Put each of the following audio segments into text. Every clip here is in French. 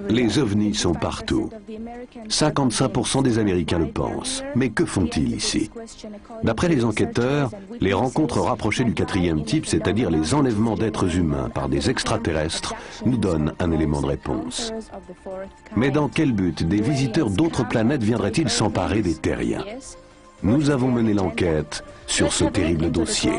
Les ovnis sont partout. 55% des Américains le pensent. Mais que font-ils ici? D'après les enquêteurs, les rencontres rapprochées du quatrième type, c'est-à-dire les enlèvements d'êtres humains par des extraterrestres, nous donnent un élément de réponse. Mais dans quel but des visiteurs d'autres planètes viendraient-ils s'emparer des terriens? Nous avons mené l'enquête sur ce terrible dossier.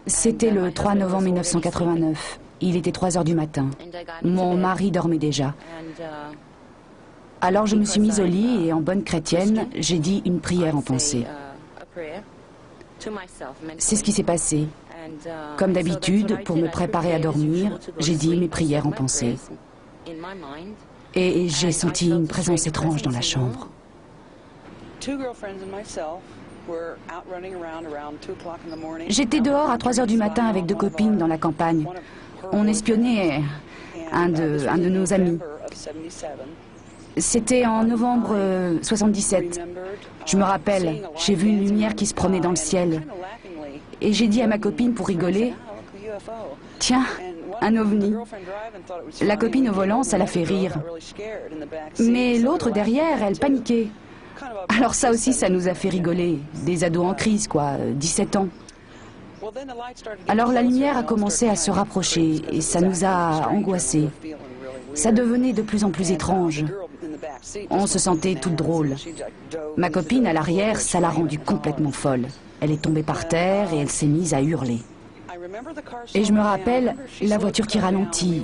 C'était le 3 novembre 1989. Il était 3 heures du matin. Mon mari dormait déjà. Alors je me suis mise au lit et en bonne chrétienne, j'ai dit une prière en pensée. C'est ce qui s'est passé. Comme d'habitude, pour me préparer à dormir, j'ai dit mes prières en pensée. Et j'ai senti une présence étrange dans la chambre. J'étais dehors à 3 heures du matin avec 2 copines dans la campagne. On espionnait un de nos amis. C'était en novembre 77. Je me rappelle, j'ai vu une lumière qui se promenait dans le ciel. Et j'ai dit à ma copine pour rigoler, « Tiens, un ovni ». La copine au volant, ça l'a fait rire. Mais l'autre derrière, elle paniquait. Alors ça aussi, ça nous a fait rigoler. Des ados en crise, quoi, 17 ans. Alors la lumière a commencé à se rapprocher et ça nous a angoissés. Ça devenait de plus en plus étrange. On se sentait toute drôle. Ma copine à l'arrière, ça l'a rendue complètement folle. Elle est tombée par terre et elle s'est mise à hurler. Et je me rappelle la voiture qui ralentit.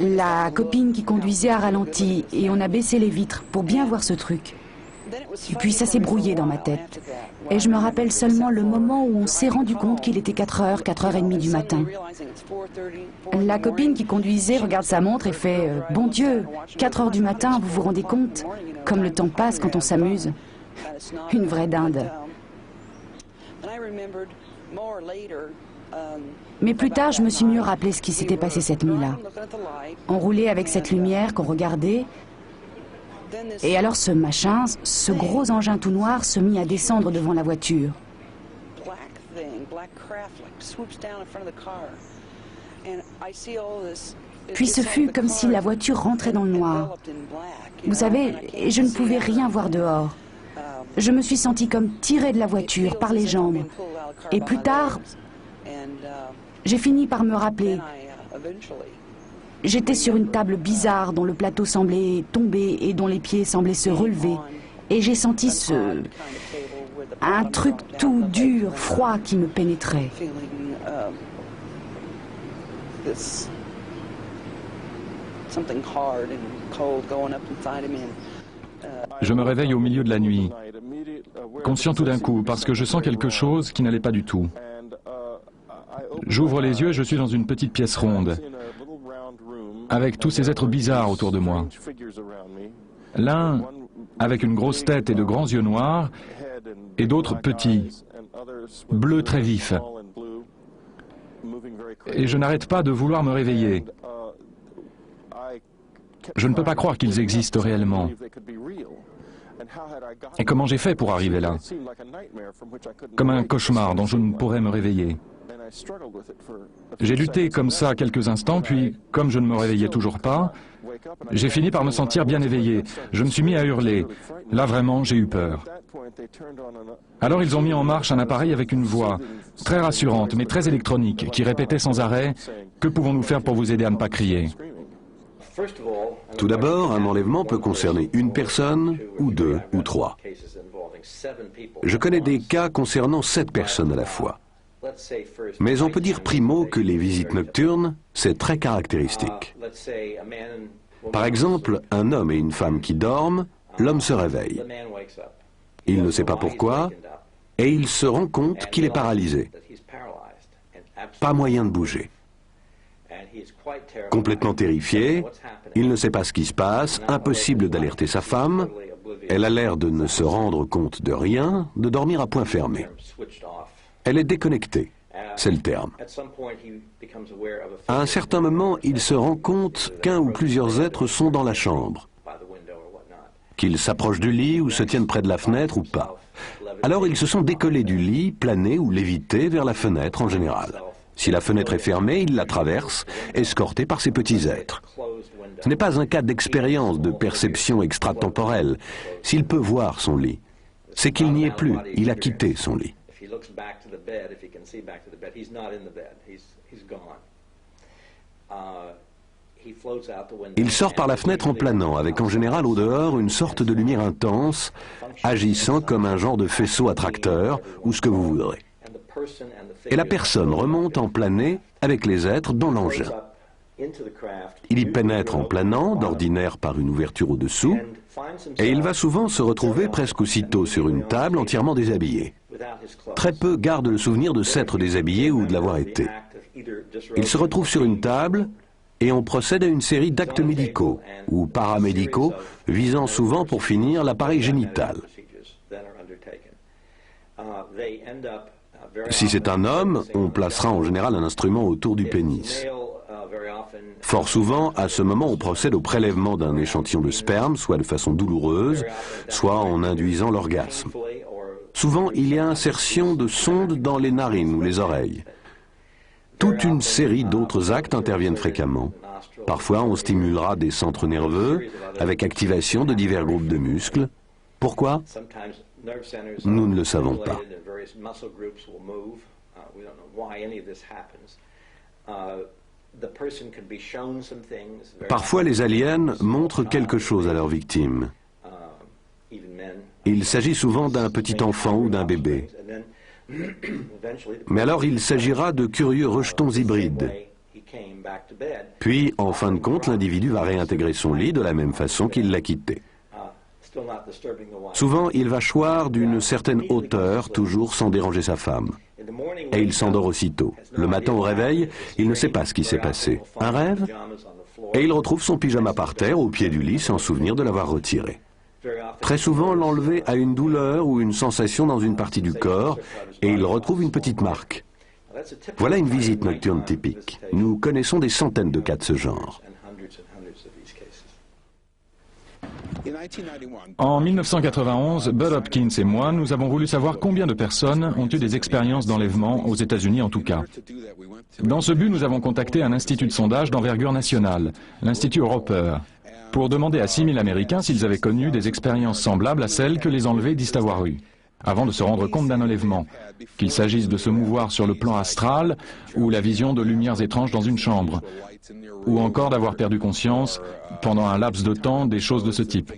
La copine qui conduisait a ralenti et on a baissé les vitres pour bien voir ce truc. Et puis ça s'est brouillé dans ma tête. Et je me rappelle seulement le moment où on s'est rendu compte qu'il était 4h, 4h30 du matin. La copine qui conduisait regarde sa montre et fait « Bon Dieu, 4h du matin, vous vous rendez compte? Comme le temps passe quand on s'amuse. » Une vraie dinde. Mais plus tard, je me suis mieux rappelé ce qui s'était passé cette nuit-là. On roulait avec cette lumière qu'on regardait. Et alors ce machin, ce gros engin tout noir se mit à descendre devant la voiture. Puis ce fut comme si la voiture rentrait dans le noir. Vous savez, je ne pouvais rien voir dehors. Je me suis sentie comme tirée de la voiture par les jambes. Et plus tard, j'ai fini par me rappeler. J'étais sur une table bizarre dont le plateau semblait tomber et dont les pieds semblaient se relever. Et j'ai senti un truc tout dur, froid qui me pénétrait. Je me réveille au milieu de la nuit, conscient tout d'un coup, parce que je sens quelque chose qui n'allait pas du tout. J'ouvre les yeux et je suis dans une petite pièce ronde, avec tous ces êtres bizarres autour de moi. L'un avec une grosse tête et de grands yeux noirs, et d'autres petits, bleus très vifs. Et je n'arrête pas de vouloir me réveiller. Je ne peux pas croire qu'ils existent réellement. Et comment j'ai fait pour arriver là? Comme un cauchemar dont je ne pourrais me réveiller. J'ai lutté comme ça quelques instants, puis, comme je ne me réveillais toujours pas, j'ai fini par me sentir bien éveillé. Je me suis mis à hurler. Là, vraiment, j'ai eu peur. Alors, ils ont mis en marche un appareil avec une voix, très rassurante, mais très électronique, qui répétait sans arrêt « Que pouvons-nous faire pour vous aider à ne pas crier ?» Tout d'abord, un enlèvement peut concerner une personne, ou 2, ou 3. Je connais des cas concernant 7 personnes à la fois. Mais on peut dire primo que les visites nocturnes, c'est très caractéristique. Par exemple, un homme et une femme qui dorment, l'homme se réveille. Il ne sait pas pourquoi, et il se rend compte qu'il est paralysé. Pas moyen de bouger. Complètement terrifié, il ne sait pas ce qui se passe, impossible d'alerter sa femme. Elle a l'air de ne se rendre compte de rien, de dormir à point fermé. Elle est déconnectée, c'est le terme. À un certain moment, il se rend compte qu'un ou plusieurs êtres sont dans la chambre, qu'ils s'approchent du lit ou se tiennent près de la fenêtre ou pas. Alors ils se sont décollés du lit, planés ou lévités vers la fenêtre en général. Si la fenêtre est fermée, ils la traversent, escortés par ces petits êtres. Ce n'est pas un cas d'expérience de perception extratemporelle. S'il peut voir son lit, c'est qu'il n'y est plus, il a quitté son lit. Il sort par la fenêtre en planant, avec en général au dehors une sorte de lumière intense, agissant comme un genre de faisceau attracteur, ou ce que vous voudrez. Et la personne remonte en planée avec les êtres dans l'engin. Il y pénètre en planant, d'ordinaire par une ouverture au-dessous, et il va souvent se retrouver presque aussitôt sur une table entièrement déshabillé. Très peu gardent le souvenir de s'être déshabillé ou de l'avoir été. Il se retrouve sur une table et on procède à une série d'actes médicaux ou paramédicaux visant souvent pour finir l'appareil génital. Si c'est un homme, on placera en général un instrument autour du pénis. Fort souvent, à ce moment, on procède au prélèvement d'un échantillon de sperme, soit de façon douloureuse, soit en induisant l'orgasme. Souvent, il y a insertion de sondes dans les narines ou les oreilles. Toute une série d'autres actes interviennent fréquemment. Parfois, on stimulera des centres nerveux avec activation de divers groupes de muscles. Pourquoi ? Nous ne le savons pas. Parfois, les aliens montrent quelque chose à leurs victimes. Il s'agit souvent d'un petit enfant ou d'un bébé. Mais alors il s'agira de curieux rejetons hybrides. Puis, en fin de compte, l'individu va réintégrer son lit de la même façon qu'il l'a quitté. Souvent, il va choir d'une certaine hauteur, toujours sans déranger sa femme. Et il s'endort aussitôt. Le matin au réveil, il ne sait pas ce qui s'est passé. Un rêve ? Et il retrouve son pyjama par terre, au pied du lit, sans souvenir de l'avoir retiré. Très souvent, l'enlevé a une douleur ou une sensation dans une partie du corps, et il retrouve une petite marque. Voilà une visite nocturne typique. Nous connaissons des centaines de cas de ce genre. En 1991, Bud Hopkins et moi, nous avons voulu savoir combien de personnes ont eu des expériences d'enlèvement, aux États-Unis en tout cas. Dans ce but, nous avons contacté un institut de sondage d'envergure nationale, l'Institut Roper, pour demander à 6000 Américains s'ils avaient connu des expériences semblables à celles que les enlevés disent avoir eues, avant de se rendre compte d'un enlèvement, qu'il s'agisse de se mouvoir sur le plan astral ou la vision de lumières étranges dans une chambre, ou encore d'avoir perdu conscience pendant un laps de temps, des choses de ce type.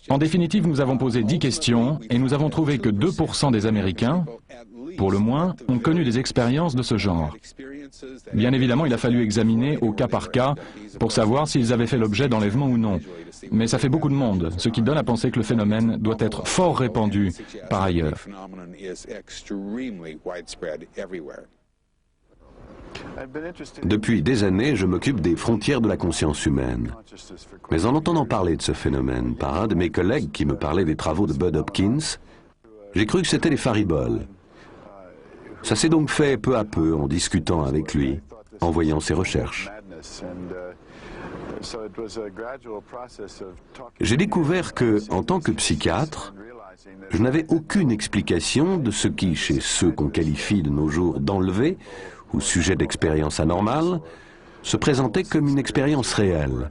En définitive, nous avons posé 10 questions et nous avons trouvé que 2% des Américains, pour le moins, ont connu des expériences de ce genre. Bien évidemment, il a fallu examiner au cas par cas pour savoir s'ils avaient fait l'objet d'enlèvement ou non. Mais ça fait beaucoup de monde, ce qui donne à penser que le phénomène doit être fort répandu par ailleurs. Depuis des années, je m'occupe des frontières de la conscience humaine. Mais en entendant parler de ce phénomène par un de mes collègues qui me parlait des travaux de Bud Hopkins, j'ai cru que c'était les fariboles. Ça s'est donc fait peu à peu en discutant avec lui, en voyant ses recherches. J'ai découvert que, en tant que psychiatre, je n'avais aucune explication de ce qui, chez ceux qu'on qualifie de nos jours d'enlevés ou sujets d'expérience anormale, se présentait comme une expérience réelle.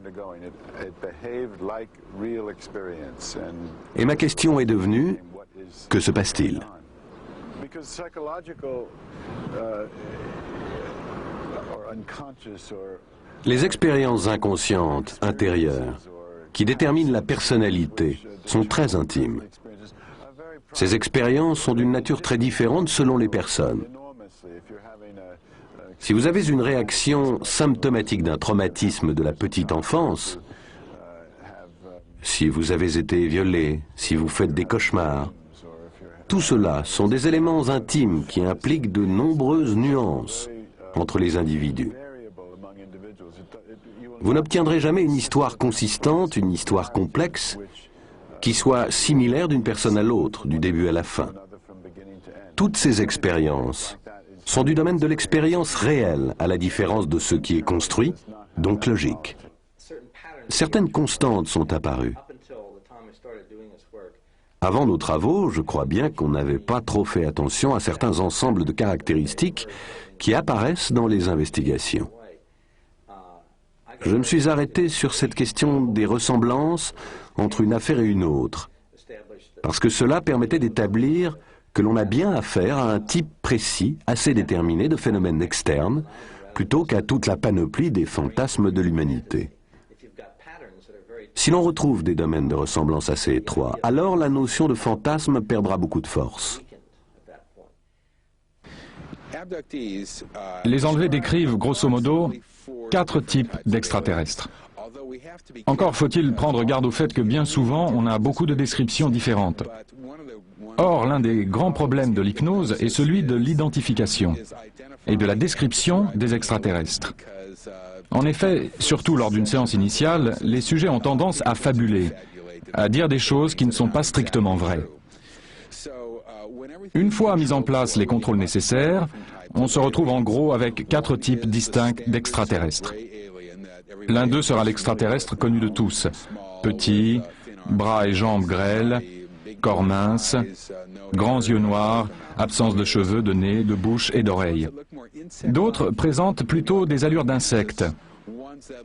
Et ma question est devenue, que se passe-t-il ? Les expériences inconscientes, intérieures, qui déterminent la personnalité, sont très intimes. Ces expériences sont d'une nature très différente selon les personnes. Si vous avez une réaction symptomatique d'un traumatisme de la petite enfance, si vous avez été violé, si vous faites des cauchemars, tout cela sont des éléments intimes qui impliquent de nombreuses nuances entre les individus. Vous n'obtiendrez jamais une histoire consistante, une histoire complexe, qui soit similaire d'une personne à l'autre, du début à la fin. Toutes ces expériences sont du domaine de l'expérience réelle, à la différence de ce qui est construit, donc logique. Certaines constantes sont apparues. Avant nos travaux, je crois bien qu'on n'avait pas trop fait attention à certains ensembles de caractéristiques qui apparaissent dans les investigations. Je me suis arrêté sur cette question des ressemblances entre une affaire et une autre, parce que cela permettait d'établir que l'on a bien affaire à un type précis, assez déterminé de phénomènes externes, plutôt qu'à toute la panoplie des fantasmes de l'humanité. Si l'on retrouve des domaines de ressemblance assez étroits, alors la notion de fantasme perdra beaucoup de force. Les enlevés décrivent, grosso modo, 4 types d'extraterrestres. Encore faut-il prendre garde au fait que bien souvent, on a beaucoup de descriptions différentes. Or, l'un des grands problèmes de l'hypnose est celui de l'identification et de la description des extraterrestres. En effet, surtout lors d'une séance initiale, les sujets ont tendance à fabuler, à dire des choses qui ne sont pas strictement vraies. Une fois mis en place les contrôles nécessaires, on se retrouve en gros avec 4 types distincts d'extraterrestres. L'un d'eux sera l'extraterrestre connu de tous. Petit, bras et jambes grêles, corps mince, grands yeux noirs, absence de cheveux, de nez, de bouche et d'oreilles. D'autres présentent plutôt des allures d'insectes,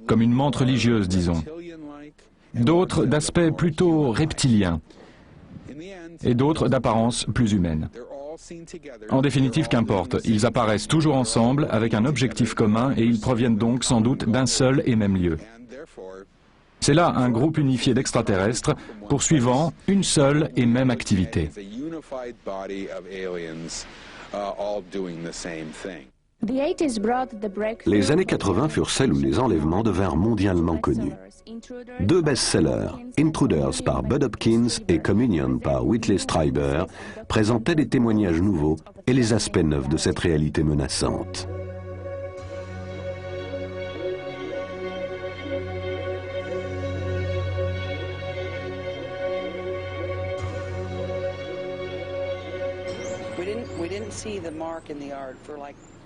comme une menthe religieuse, disons. D'autres d'aspect plutôt reptilien, et d'autres d'apparence plus humaine. En définitive, qu'importe, ils apparaissent toujours ensemble avec un objectif commun et ils proviennent donc sans doute d'un seul et même lieu. C'est là un groupe unifié d'extraterrestres poursuivant une seule et même activité. Les années 80 furent celles où les enlèvements devinrent mondialement connus. 2 best-sellers, Intruders par Bud Hopkins et Communion par Whitley Strieber, présentaient des témoignages nouveaux et les aspects neufs de cette réalité menaçante.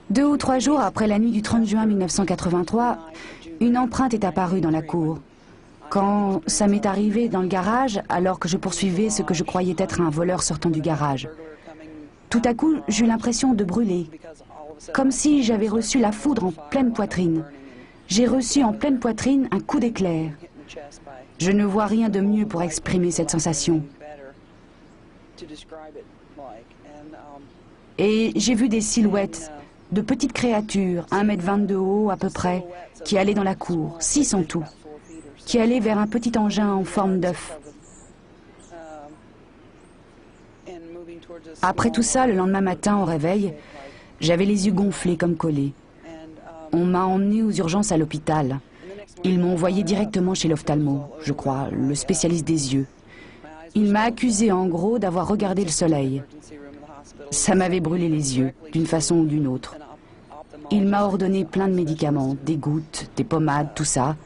Deux ou 3 jours après la nuit du 30 juin 1983, une empreinte est apparue dans la cour. Quand ça m'est arrivé dans le garage, alors que je poursuivais ce que je croyais être un voleur sortant du garage. Tout à coup, j'eus l'impression de brûler, comme si j'avais reçu la foudre en pleine poitrine. J'ai reçu en pleine poitrine un coup d'éclair. Je ne vois rien de mieux pour exprimer cette sensation. Et j'ai vu des silhouettes de petites créatures, 1,20 m de haut à peu près, qui allaient dans la cour, 6 en tout, qui allaient vers un petit engin en forme d'œuf. Après tout ça, le lendemain matin, au réveil, j'avais les yeux gonflés comme collés. On m'a emmené aux urgences à l'hôpital. Ils m'ont envoyé directement chez l'ophtalmo, je crois, le spécialiste des yeux. Il m'a accusé en gros d'avoir regardé le soleil. Ça m'avait brûlé les yeux, d'une façon ou d'une autre. Il m'a ordonné plein de médicaments, des gouttes, des pommades, tout ça,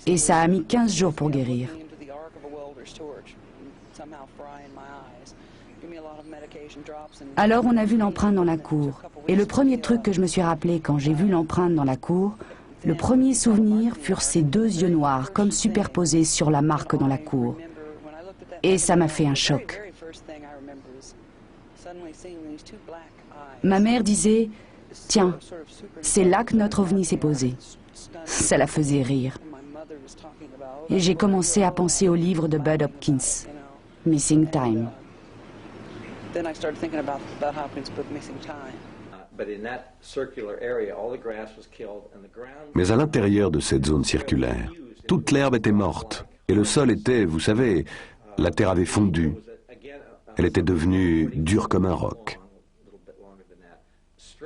et ça a mis 15 jours pour guérir. Alors on a vu l'empreinte dans la cour, et le premier truc que je me suis rappelé quand j'ai vu l'empreinte dans la cour, le premier souvenir furent ces 2 yeux noirs, comme superposés sur la marque dans la cour. Et ça m'a fait un choc. Ma mère disait, « Tiens, c'est là que notre ovni s'est posé. » Ça la faisait rire. Et j'ai commencé à penser au livre de Bud Hopkins, « Missing Time ». Mais à l'intérieur de cette zone circulaire, toute l'herbe était morte et le sol était, vous savez, la terre avait fondu. Elle était devenue dure comme un roc.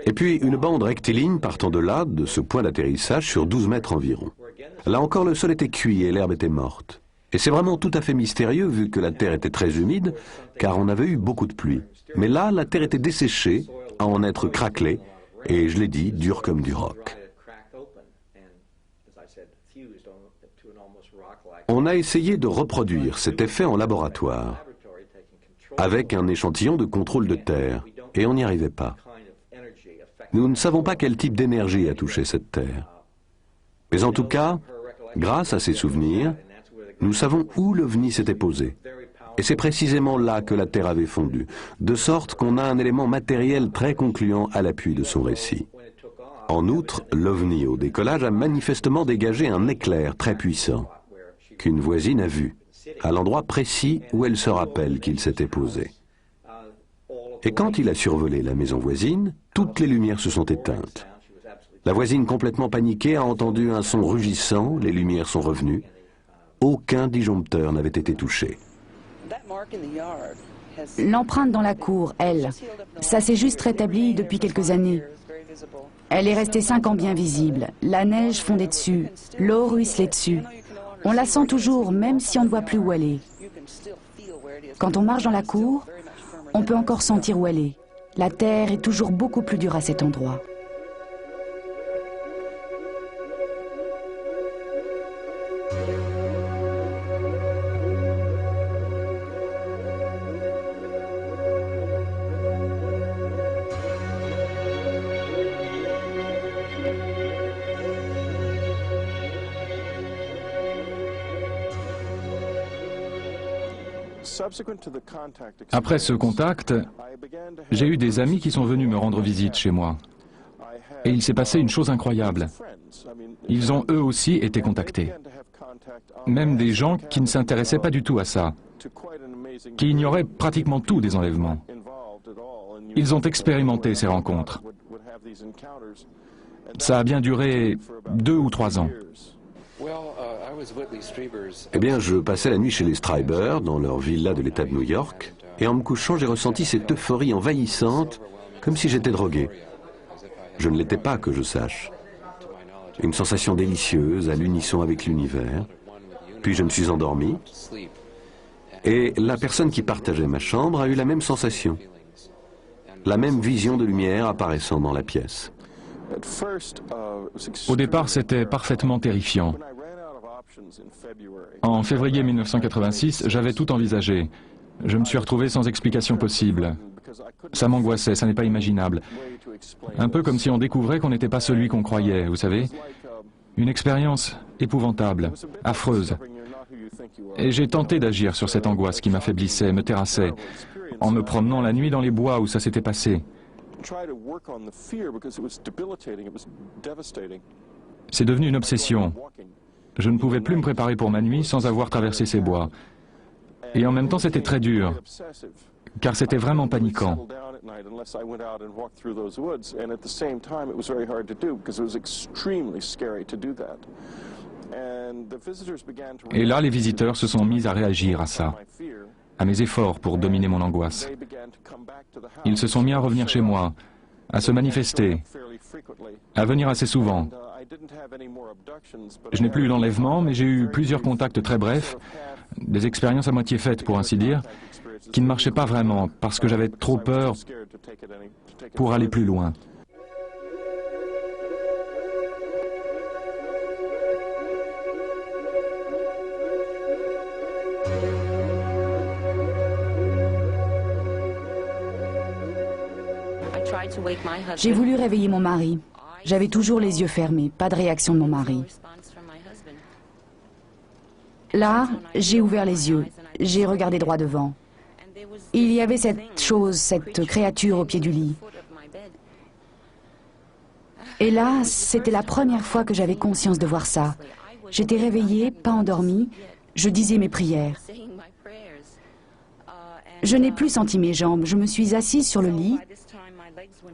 Et puis une bande rectiligne partant de là, de ce point d'atterrissage, sur 12 mètres environ. Là encore, le sol était cuit et l'herbe était morte. Et c'est vraiment tout à fait mystérieux vu que la terre était très humide, car on avait eu beaucoup de pluie. Mais là, la terre était desséchée, à en être craquelée, et je l'ai dit, dure comme du roc. On a essayé de reproduire cet effet en laboratoire, avec un échantillon de contrôle de terre, et on n'y arrivait pas. Nous ne savons pas quel type d'énergie a touché cette terre. Mais en tout cas, grâce à ces souvenirs, nous savons où l'OVNI s'était posé. Et c'est précisément là que la Terre avait fondu, de sorte qu'on a un élément matériel très concluant à l'appui de son récit. En outre, l'OVNI au décollage a manifestement dégagé un éclair très puissant, qu'une voisine a vu, à l'endroit précis où elle se rappelle qu'il s'était posé. Et quand il a survolé la maison voisine, toutes les lumières se sont éteintes. La voisine, complètement paniquée, a entendu un son rugissant, les lumières sont revenues. Aucun disjoncteur n'avait été touché. L'empreinte dans la cour, elle, ça s'est juste rétabli depuis quelques années. Elle est restée 5 ans bien visible. La neige fondait dessus, l'eau ruisselait dessus. On la sent toujours, même si on ne voit plus où elle est. Quand on marche dans la cour, on peut encore sentir où elle est. La terre est toujours beaucoup plus dure à cet endroit. Après ce contact, j'ai eu des amis qui sont venus me rendre visite chez moi. Et il s'est passé une chose incroyable. Ils ont eux aussi été contactés. Même des gens qui ne s'intéressaient pas du tout à ça, qui ignoraient pratiquement tout des enlèvements. Ils ont expérimenté ces rencontres. Ça a bien duré 2 ou 3 ans. Eh bien, je passais la nuit chez les Streiber, dans leur villa de l'État de New York, et en me couchant, j'ai ressenti cette euphorie envahissante, comme si j'étais drogué. Je ne l'étais pas, que je sache. Une sensation délicieuse, à l'unisson avec l'univers. Puis je me suis endormi, et la personne qui partageait ma chambre a eu la même sensation. La même vision de lumière apparaissant dans la pièce. Au départ, c'était parfaitement terrifiant. En février 1986, j'avais tout envisagé. Je me suis retrouvé sans explication possible. Ça m'angoissait, ça n'est pas imaginable. Un peu comme si on découvrait qu'on n'était pas celui qu'on croyait, vous savez. Une expérience épouvantable, affreuse. Et j'ai tenté d'agir sur cette angoisse qui m'affaiblissait, me terrassait, en me promenant la nuit dans les bois où ça s'était passé. C'est devenu une obsession. Je ne pouvais plus me préparer pour ma nuit sans avoir traversé ces bois. Et en même temps, c'était très dur, car c'était vraiment paniquant. Et là, les visiteurs se sont mis à réagir à ça, à mes efforts pour dominer mon angoisse. Ils se sont mis à revenir chez moi, à se manifester, à venir assez souvent. Je n'ai plus eu d'enlèvement, mais j'ai eu plusieurs contacts très brefs, des expériences à moitié faites pour ainsi dire, qui ne marchaient pas vraiment parce que j'avais trop peur pour aller plus loin. J'ai voulu réveiller mon mari. J'avais toujours les yeux fermés, pas de réaction de mon mari. Là, j'ai ouvert les yeux, j'ai regardé droit devant. Il y avait cette chose, cette créature au pied du lit. Et là, c'était la première fois que j'avais conscience de voir ça. J'étais réveillée, pas endormie, je disais mes prières. Je n'ai plus senti mes jambes, je me suis assise sur le lit,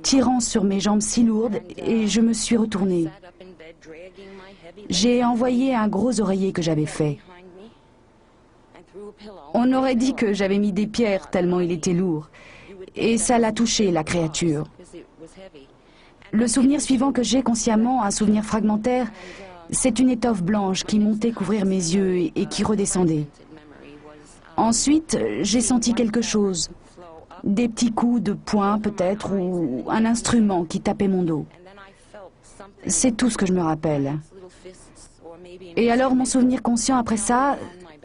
tirant sur mes jambes si lourdes, et je me suis retournée. J'ai envoyé un gros oreiller que j'avais fait. On aurait dit que j'avais mis des pierres tellement il était lourd. Et ça l'a touché, la créature. Le souvenir suivant que j'ai consciemment, un souvenir fragmentaire, c'est une étoffe blanche qui montait couvrir mes yeux et qui redescendait. Ensuite, j'ai senti quelque chose. Des petits coups de poing peut-être, ou un instrument qui tapait mon dos. C'est tout ce que je me rappelle. Et alors mon souvenir conscient après ça,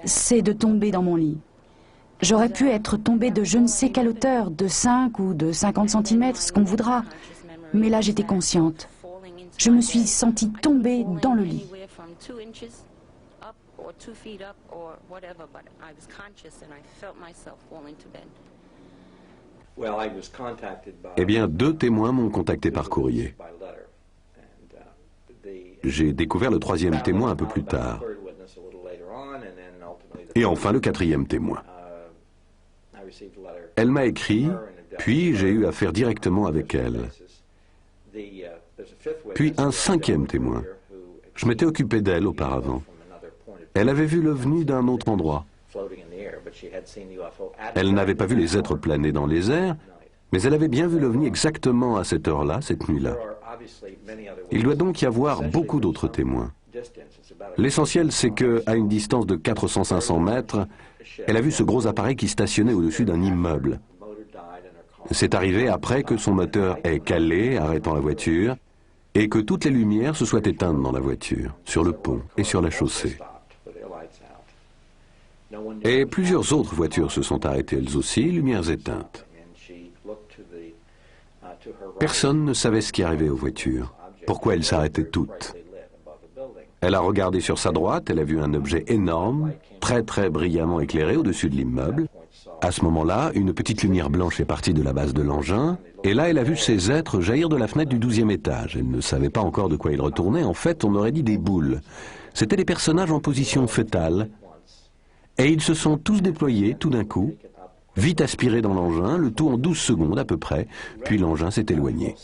c'est de tomber dans mon lit. J'aurais pu être tombée de je ne sais quelle hauteur, de 5 ou de 50 cm, ce qu'on voudra. Mais là j'étais consciente. Je me suis sentie tomber dans le lit. Eh bien, 2 témoins m'ont contacté par courrier. J'ai découvert le 3e témoin un peu plus tard. Et enfin le 4e témoin. Elle m'a écrit, puis j'ai eu affaire directement avec elle. Puis un 5e témoin. Je m'étais occupé d'elle auparavant. Elle avait vu l'OVNI d'un autre endroit. Elle n'avait pas vu les êtres planer dans les airs, mais elle avait bien vu l'OVNI exactement à cette heure-là, cette nuit-là. Il doit donc y avoir beaucoup d'autres témoins. L'essentiel, c'est qu'à une distance de 400-500 mètres, elle a vu ce gros appareil qui stationnait au-dessus d'un immeuble. C'est arrivé après que son moteur ait calé, arrêtant la voiture, et que toutes les lumières se soient éteintes dans la voiture, sur le pont et sur la chaussée. Et plusieurs autres voitures se sont arrêtées elles aussi, lumières éteintes. Personne ne savait ce qui arrivait aux voitures, pourquoi elles s'arrêtaient toutes. Elle a regardé sur sa droite, elle a vu un objet énorme, très brillamment éclairé au-dessus de l'immeuble. À ce moment-là, une petite lumière blanche est partie de la base de l'engin, et là elle a vu ces êtres jaillir de la fenêtre du 12e étage. Elle ne savait pas encore de quoi ils retournaient, en fait on aurait dit des boules. C'étaient des personnages en position fœtale, et ils se sont tous déployés tout d'un coup, vite aspirés dans l'engin, le tout en 12 secondes à peu près, puis l'engin s'est éloigné.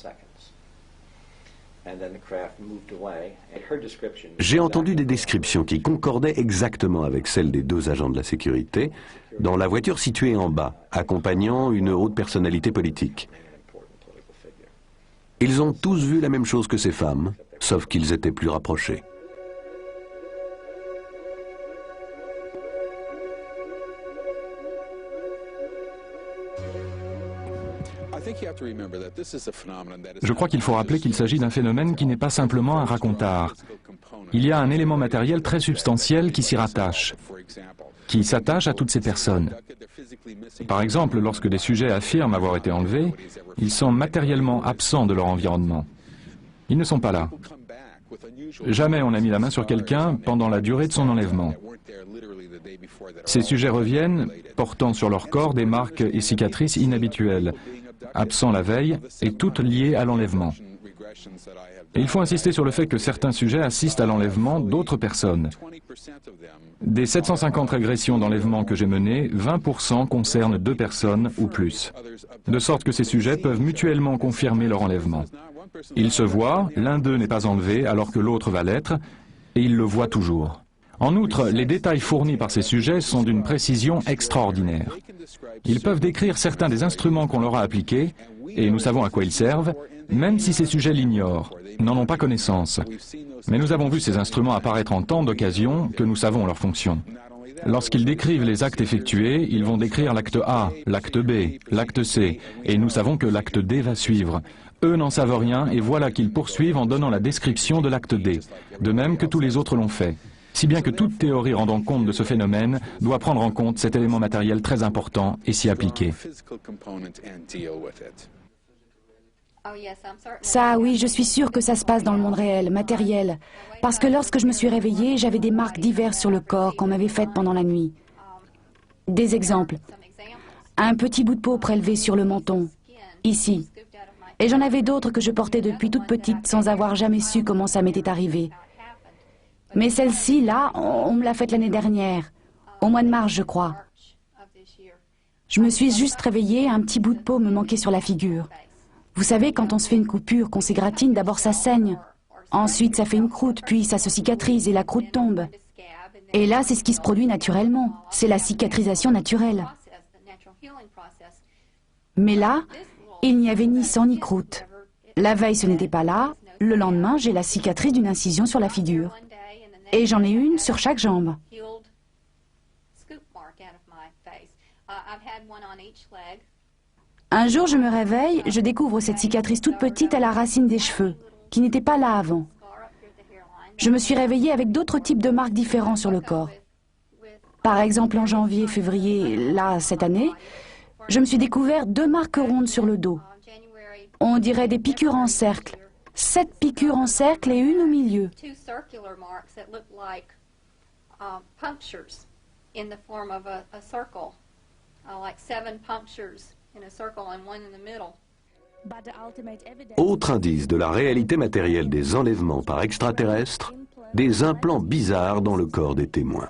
J'ai entendu des descriptions qui concordaient exactement avec celles des 2 agents de la sécurité dans la voiture située en bas, accompagnant une haute personnalité politique. Ils ont tous vu la même chose que ces femmes, sauf qu'ils étaient plus rapprochés. Je crois qu'il faut rappeler qu'il s'agit d'un phénomène qui n'est pas simplement un racontard. Il y a un élément matériel très substantiel qui s'y rattache, qui s'attache à toutes ces personnes. Par exemple, lorsque des sujets affirment avoir été enlevés, ils sont matériellement absents de leur environnement. Ils ne sont pas là. Jamais on n'a mis la main sur quelqu'un pendant la durée de son enlèvement. Ces sujets reviennent, portant sur leur corps des marques et cicatrices inhabituelles, absents la veille et toutes liées à l'enlèvement. Et il faut insister sur le fait que certains sujets assistent à l'enlèvement d'autres personnes. Des 750 régressions d'enlèvement que j'ai menées, 20% concernent 2 personnes ou plus. De sorte que ces sujets peuvent mutuellement confirmer leur enlèvement. Ils se voient, l'un d'eux n'est pas enlevé alors que l'autre va l'être, et ils le voient toujours. En outre, les détails fournis par ces sujets sont d'une précision extraordinaire. Ils peuvent décrire certains des instruments qu'on leur a appliqués, et nous savons à quoi ils servent, même si ces sujets l'ignorent, n'en ont pas connaissance. Mais nous avons vu ces instruments apparaître en tant d'occasions que nous savons leur fonction. Lorsqu'ils décrivent les actes effectués, ils vont décrire l'acte A, l'acte B, l'acte C, et nous savons que l'acte D va suivre. Eux n'en savent rien et voilà qu'ils poursuivent en donnant la description de l'acte D, de même que tous les autres l'ont fait. Si bien que toute théorie rendant compte de ce phénomène doit prendre en compte cet élément matériel très important et s'y appliquer. Ça, oui, je suis sûre que ça se passe dans le monde réel, matériel. Parce que lorsque je me suis réveillée, j'avais des marques diverses sur le corps qu'on m'avait faites pendant la nuit. Des exemples. Un petit bout de peau prélevé sur le menton, ici. Et j'en avais d'autres que je portais depuis toute petite sans avoir jamais su comment ça m'était arrivé. Mais celle-ci, là, on me l'a faite l'année dernière, au mois de mars, je crois. Je me suis juste réveillée, un petit bout de peau me manquait sur la figure. Vous savez, quand on se fait une coupure, qu'on s'égratine, d'abord ça saigne. Ensuite, ça fait une croûte, puis ça se cicatrise et la croûte tombe. Et là, c'est ce qui se produit naturellement. C'est la cicatrisation naturelle. Mais là, il n'y avait ni sang ni croûte. La veille, ce n'était pas là. Le lendemain, j'ai la cicatrice d'une incision sur la figure. Et j'en ai une sur chaque jambe. Un jour, je me réveille, je découvre cette cicatrice toute petite à la racine des cheveux, qui n'était pas là avant. Je me suis réveillée avec d'autres types de marques différents sur le corps. Par exemple, en janvier, février, là, cette année, je me suis découvert 2 marques rondes sur le dos. On dirait des piqûres en cercle. 7 piqûres en cercle et une au milieu. punctures in the form of a circle, like 7 punctures in a circle and one in the middle. Autre indice de la réalité matérielle des enlèvements par extraterrestres, des implants bizarres dans le corps des témoins.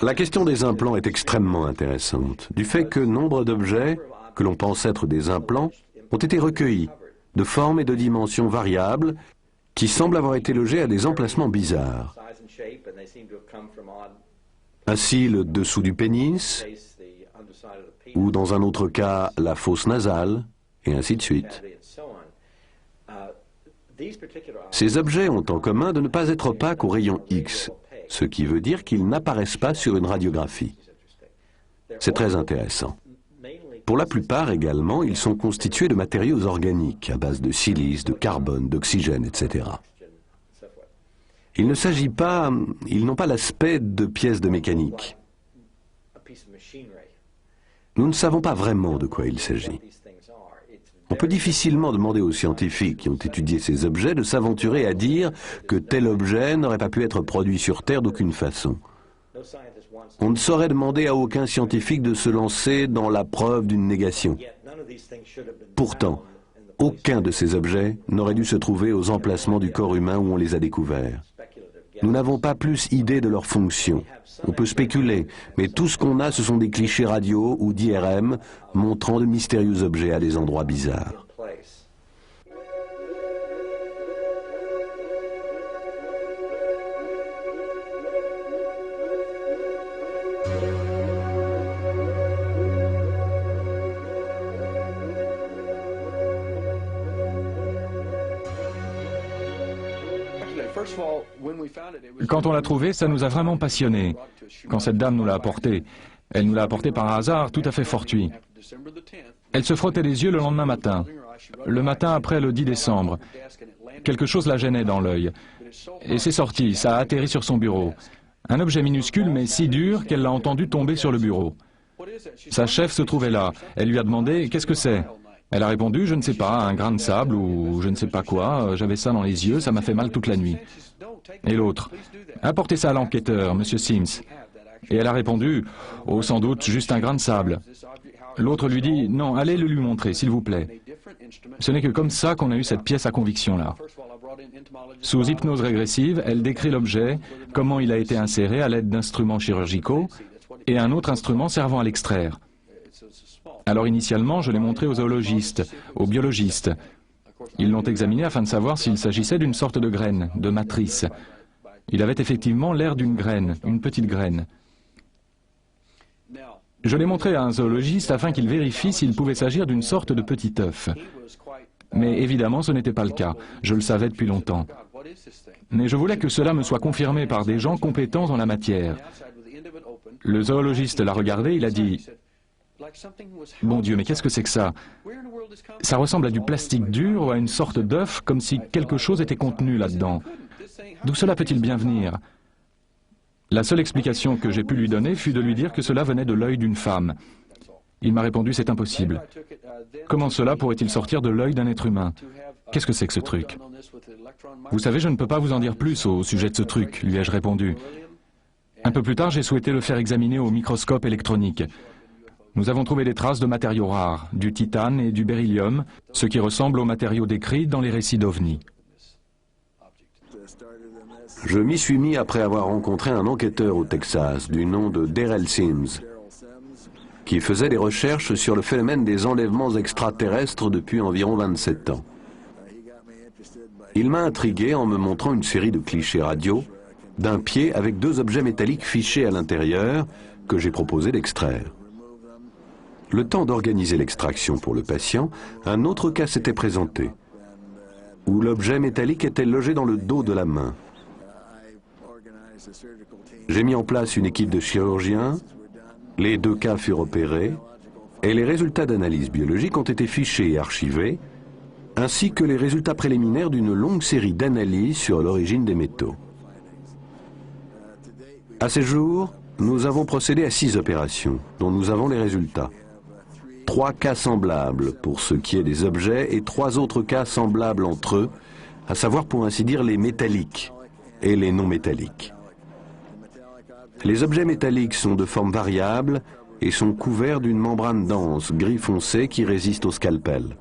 La question des implants est extrêmement intéressante, du fait que nombre d'objets, que l'on pense être des implants, ont été recueillis, de formes et de dimensions variables, qui semblent avoir été logés à des emplacements bizarres. Ainsi, le dessous du pénis, ou dans un autre cas, la fosse nasale, et ainsi de suite. Ces objets ont en commun de ne pas être opaques aux rayons X, ce qui veut dire qu'ils n'apparaissent pas sur une radiographie. C'est très intéressant. Pour la plupart également, ils sont constitués de matériaux organiques, à base de silice, de carbone, d'oxygène, etc. Il ne s'agit pas... Ils n'ont pas l'aspect de pièces de mécanique. Nous ne savons pas vraiment de quoi il s'agit. On peut difficilement demander aux scientifiques qui ont étudié ces objets de s'aventurer à dire que tel objet n'aurait pas pu être produit sur Terre d'aucune façon. On ne saurait demander à aucun scientifique de se lancer dans la preuve d'une négation. Pourtant, aucun de ces objets n'aurait dû se trouver aux emplacements du corps humain où on les a découverts. Nous n'avons pas plus idée de leur fonction. On peut spéculer, mais tout ce qu'on a, ce sont des clichés radio ou d'IRM montrant de mystérieux objets à des endroits bizarres. Quand on l'a trouvé, ça nous a vraiment passionnés. Quand cette dame nous l'a apporté, elle nous l'a apporté par hasard, tout à fait fortuit. Elle se frottait les yeux le lendemain matin, le matin après le 10 décembre. Quelque chose la gênait dans l'œil. Et c'est sorti, ça a atterri sur son bureau. Un objet minuscule mais si dur qu'elle l'a entendu tomber sur le bureau. Sa chef se trouvait là. Elle lui a demandé « Qu'est-ce que c'est ?» Elle a répondu « Je ne sais pas, un grain de sable ou je ne sais pas quoi, j'avais ça dans les yeux, ça m'a fait mal toute la nuit. » Et l'autre « Apportez ça à l'enquêteur, monsieur Sims. » Et elle a répondu « Oh, sans doute, juste un grain de sable. » L'autre lui dit « Non, allez le lui montrer, s'il vous plaît. » Ce n'est que comme ça qu'on a eu cette pièce à conviction-là. Sous hypnose régressive, elle décrit l'objet, comment il a été inséré à l'aide d'instruments chirurgicaux et un autre instrument servant à l'extraire. Alors initialement, je l'ai montré aux zoologistes, aux biologistes. Ils l'ont examiné afin de savoir s'il s'agissait d'une sorte de graine, de matrice. Il avait effectivement l'air d'une graine, une petite graine. Je l'ai montré à un zoologiste afin qu'il vérifie s'il pouvait s'agir d'une sorte de petit œuf. Mais évidemment, ce n'était pas le cas. Je le savais depuis longtemps. Mais je voulais que cela me soit confirmé par des gens compétents en la matière. Le zoologiste l'a regardé, il a dit « Bon Dieu, mais qu'est-ce que c'est que ça? Ça ressemble à du plastique dur ou à une sorte d'œuf, comme si quelque chose était contenu là-dedans. D'où cela peut-il bien venir ?» La seule explication que j'ai pu lui donner fut de lui dire que cela venait de l'œil d'une femme. Il m'a répondu « C'est impossible. Comment cela pourrait-il sortir de l'œil d'un être humain? Qu'est-ce que c'est que ce truc ?» Vous savez, je ne peux pas vous en dire plus au sujet de ce truc, lui ai-je répondu. Un peu plus tard, j'ai souhaité le faire examiner au microscope électronique. Nous avons trouvé des traces de matériaux rares, du titane et du beryllium, ce qui ressemble aux matériaux décrits dans les récits d'OVNI. Je m'y suis mis après avoir rencontré un enquêteur au Texas du nom de Darrell Sims, qui faisait des recherches sur le phénomène des enlèvements extraterrestres depuis environ 27 ans. Il m'a intrigué en me montrant une série de clichés radio d'un pied avec 2 objets métalliques fichés à l'intérieur que j'ai proposé d'extraire. Le temps d'organiser l'extraction pour le patient, un autre cas s'était présenté, où l'objet métallique était logé dans le dos de la main. J'ai mis en place une équipe de chirurgiens, les 2 cas furent opérés, et les résultats d'analyse biologique ont été fichés et archivés, ainsi que les résultats préliminaires d'une longue série d'analyses sur l'origine des métaux. À ce jour, nous avons procédé à 6 opérations, dont nous avons les résultats. 3 cas semblables pour ce qui est des objets et 3 autres cas semblables entre eux, à savoir pour ainsi dire les métalliques et les non métalliques. Les objets métalliques sont de forme variable et sont couverts d'une membrane dense, gris foncé, qui résiste au scalpel.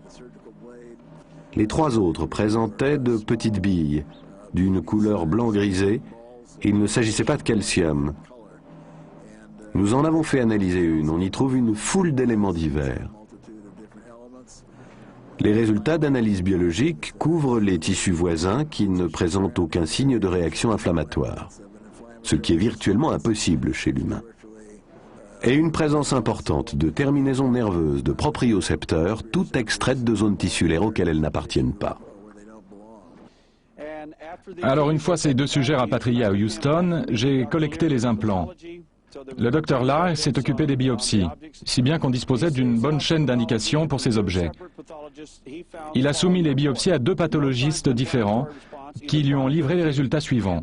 Les 3 autres présentaient de petites billes, d'une couleur blanc grisé. Il ne s'agissait pas de calcium. Nous en avons fait analyser une. On y trouve une foule d'éléments divers. Les résultats d'analyse biologique couvrent les tissus voisins qui ne présentent aucun signe de réaction inflammatoire, ce qui est virtuellement impossible chez l'humain. Et une présence importante de terminaisons nerveuses de propriocepteurs, toutes extraites de zones tissulaires auxquelles elles n'appartiennent pas. Alors une fois ces 2 sujets rapatriés à Houston, j'ai collecté les implants. Le docteur Lai s'est occupé des biopsies, si bien qu'on disposait d'une bonne chaîne d'indications pour ces objets. Il a soumis les biopsies à 2 pathologistes différents qui lui ont livré les résultats suivants.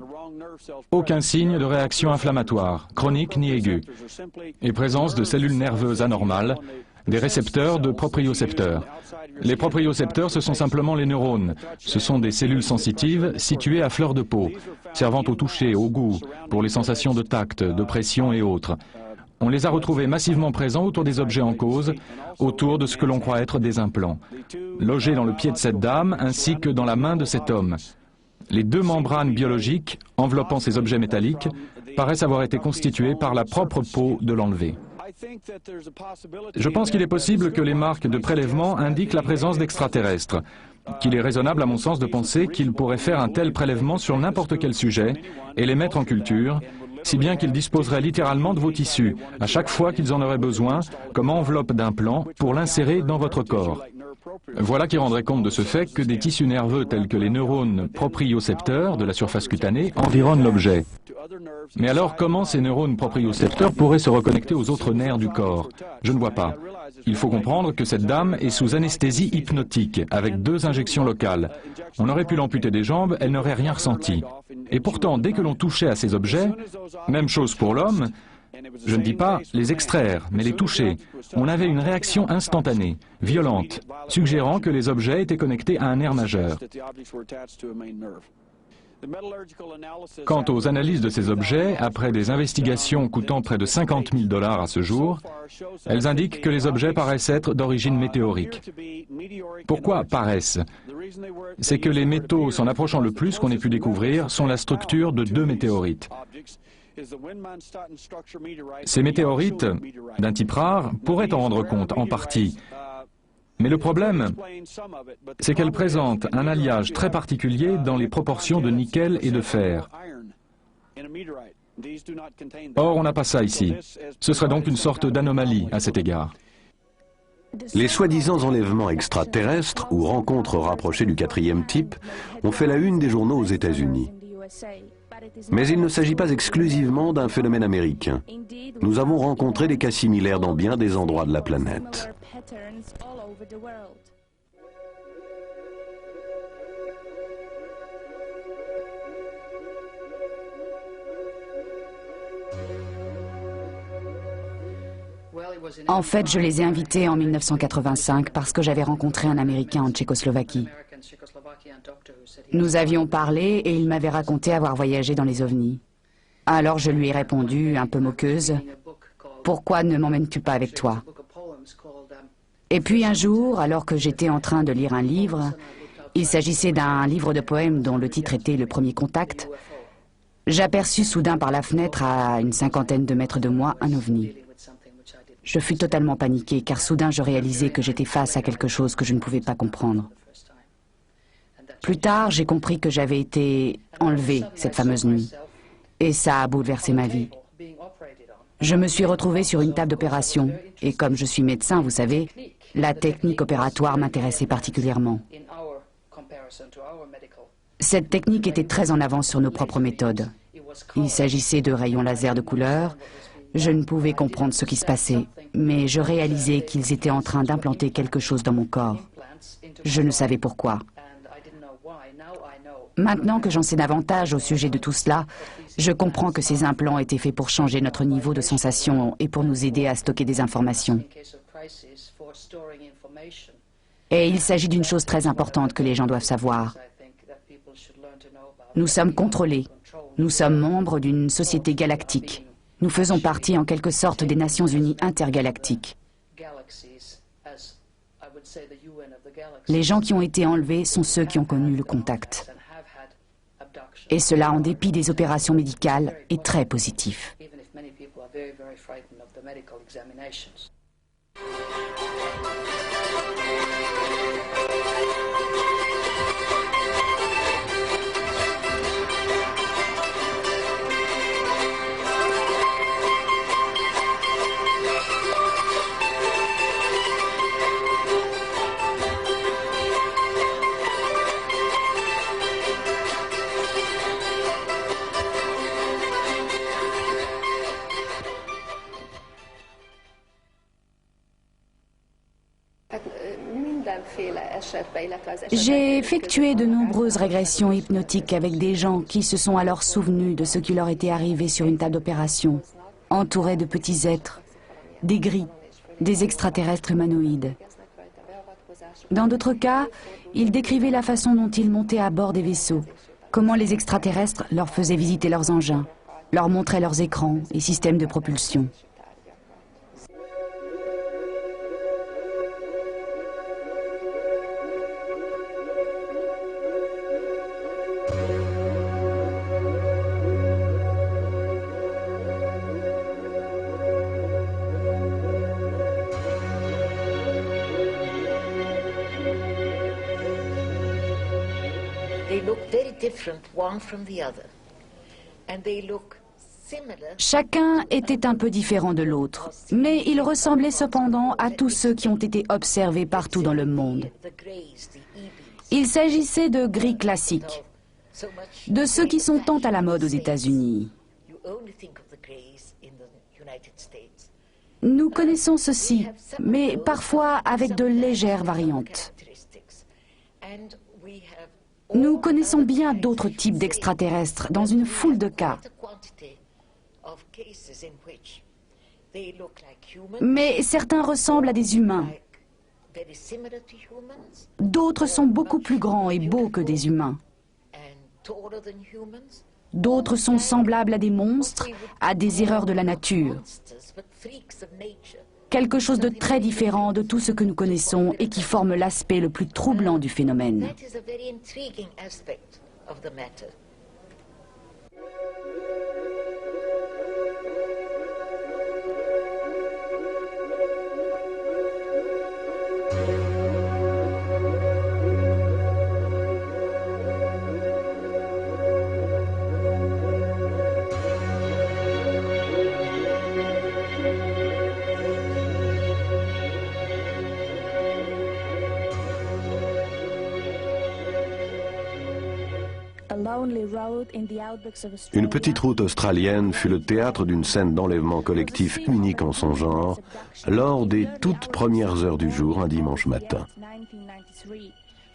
Aucun signe de réaction inflammatoire, chronique ni aiguë, et présence de cellules nerveuses anormales, des récepteurs de propriocepteurs. Les propriocepteurs, ce sont simplement les neurones. Ce sont des cellules sensitives situées à fleur de peau, servant au toucher, au goût, pour les sensations de tact, de pression et autres. On les a retrouvés massivement présents autour des objets en cause, autour de ce que l'on croit être des implants, logés dans le pied de cette dame ainsi que dans la main de cet homme. Les 2 membranes biologiques enveloppant ces objets métalliques paraissent avoir été constituées par la propre peau de l'enlevé. Je pense qu'il est possible que les marques de prélèvement indiquent la présence d'extraterrestres, qu'il est raisonnable à mon sens de penser qu'ils pourraient faire un tel prélèvement sur n'importe quel sujet et les mettre en culture, si bien qu'ils disposeraient littéralement de vos tissus, à chaque fois qu'ils en auraient besoin, comme enveloppe d'implant, pour l'insérer dans votre corps. Voilà qui rendrait compte de ce fait que des tissus nerveux tels que les neurones propriocepteurs de la surface cutanée environnent l'objet. Mais alors, comment ces neurones propriocepteurs pourraient se reconnecter aux autres nerfs du corps? Je ne vois pas. Il faut comprendre que cette dame est sous anesthésie hypnotique, avec 2 injections locales. On aurait pu l'amputer des jambes, elle n'aurait rien ressenti. Et pourtant, dès que l'on touchait à ces objets, même chose pour l'homme, je ne dis pas les extraire, mais les toucher, on avait une réaction instantanée, violente, suggérant que les objets étaient connectés à un nerf majeur. Quant aux analyses de ces objets, après des investigations coûtant près de 50 000 $ à ce jour, elles indiquent que les objets paraissent être d'origine météorique. Pourquoi paraissent? C'est que les métaux s'en approchant le plus qu'on ait pu découvrir sont la structure de 2 météorites. Ces météorites, d'un type rare, pourraient en rendre compte, en partie. Mais le problème, c'est qu'elles présentent un alliage très particulier dans les proportions de nickel et de fer. Or, on n'a pas ça ici. Ce serait donc une sorte d'anomalie à cet égard. Les soi-disant enlèvements extraterrestres ou rencontres rapprochées du 4e type ont fait la une des journaux aux États-Unis. Mais il ne s'agit pas exclusivement d'un phénomène américain. Nous avons rencontré des cas similaires dans bien des endroits de la planète. En fait, je les ai invités en 1985 parce que j'avais rencontré un Américain en Tchécoslovaquie. Nous avions parlé et il m'avait raconté avoir voyagé dans les ovnis. Alors je lui ai répondu, un peu moqueuse, « Pourquoi ne m'emmènes-tu pas avec toi ?» Et puis un jour, alors que j'étais en train de lire un livre, il s'agissait d'un livre de poèmes dont le titre était « Le premier contact », j'aperçus soudain par la fenêtre, à une 50aine de mètres de moi, un ovni. Je fus totalement paniquée, car soudain je réalisais que j'étais face à quelque chose que je ne pouvais pas comprendre. Plus tard, j'ai compris que j'avais été enlevée cette fameuse nuit, et ça a bouleversé ma vie. Je me suis retrouvée sur une table d'opération, et comme je suis médecin, vous savez, la technique opératoire m'intéressait particulièrement. Cette technique était très en avance sur nos propres méthodes. Il s'agissait de rayons laser de couleur. Je ne pouvais comprendre ce qui se passait, mais je réalisais qu'ils étaient en train d'implanter quelque chose dans mon corps. Je ne savais pourquoi. Maintenant que j'en sais davantage au sujet de tout cela, je comprends que ces implants étaient faits pour changer notre niveau de sensation et pour nous aider à stocker des informations. Et il s'agit d'une chose très importante que les gens doivent savoir. Nous sommes contrôlés. Nous sommes membres d'une société galactique. Nous faisons partie en quelque sorte des Nations Unies intergalactiques. Les gens qui ont été enlevés sont ceux qui ont connu le contact. Et cela en dépit des opérations médicales est très positif. J'ai effectué de nombreuses régressions hypnotiques avec des gens qui se sont alors souvenus de ce qui leur était arrivé sur une table d'opération, entourés de petits êtres, des gris, des extraterrestres humanoïdes. Dans d'autres cas, ils décrivaient la façon dont ils montaient à bord des vaisseaux, comment les extraterrestres leur faisaient visiter leurs engins, leur montraient leurs écrans et systèmes de propulsion. Chacun était un peu différent de l'autre, mais ils ressemblaient cependant à tous ceux qui ont été observés partout dans le monde. Il s'agissait de gris classiques, de ceux qui sont tant à la mode aux États-Unis. Nous connaissons ceci, mais parfois avec de légères variantes. Nous connaissons bien d'autres types d'extraterrestres dans une foule de cas. Mais certains ressemblent à des humains. D'autres sont beaucoup plus grands et beaux que des humains. D'autres sont semblables à des monstres, à des erreurs de la nature. Quelque chose de très différent de tout ce que nous connaissons et qui forme l'aspect le plus troublant du phénomène. Une petite route australienne fut le théâtre d'une scène d'enlèvement collectif unique en son genre, lors des toutes premières heures du jour, un dimanche matin.